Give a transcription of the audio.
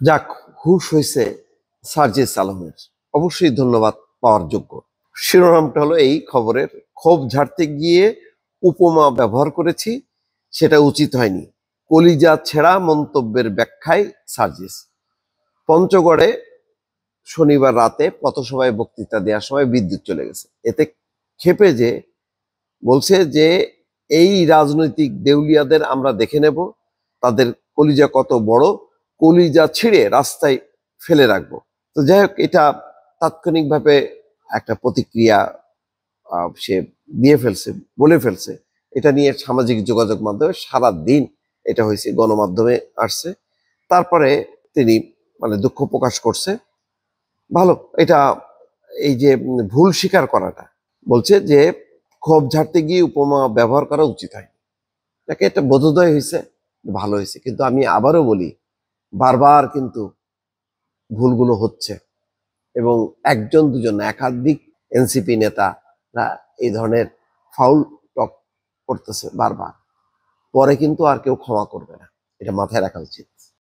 যাক, হুশ হয়েছে সার্জিস আলমের, অবশ্যই ধন্যবাদ পাওয়ার যোগ্য। শিরোনামটা হলো এই খবরের, ক্ষোভ ঝাড়তে গিয়ে উপমা ব্যবহার করেছি, সেটা উচিত হয়নি, কলিজা ছেঁড়া মন্তব্যের ব্যাখ্যায় সার্জিস। পঞ্চগড়ে শনিবার রাতে পথসভায় বক্তৃতা দেওয়ার সময় বিদ্যুৎ চলে গেছে। এতে ক্ষেপে যে বলছে যে এই রাজনৈতিক দেউলিয়াদের আমরা দেখে নেব, তাদের কলিজা কত বড়, কলিজা ছিঁড়ে রাস্তায় ফেলে রাখবো। তো যাই হোক, এটা তাৎক্ষণিকভাবে একটা প্রতিক্রিয়া সে দিয়ে ফেলছে, বলে ফেলছে। এটা নিয়ে সামাজিক যোগাযোগ মাধ্যমে সারা দিন এটা হয়েছে, গণমাধ্যমে আসছে। তারপরে তিনি মানে দুঃখ প্রকাশ করছে। ভালো এটা, এই যে ভুল স্বীকার করাটা, বলছে যে ক্ষোভ ঝাড়তে গিয়ে উপমা ব্যবহার করা উচিত হয়, তাকে একটা বোধোদয় হয়েছে, ভালো হয়েছে। কিন্তু আমি আবারও বলি, বারবার কিন্তু ভুলগুলো হচ্ছে, এবং একজন দুজন না, একাধিক এনসিপি নেতারা এই ধরনের ফাউল টক করতেছে বারবার, পরে কিন্তু আর কেউ ক্ষমা করবে না, এটা মাথায় রাখা উচিত।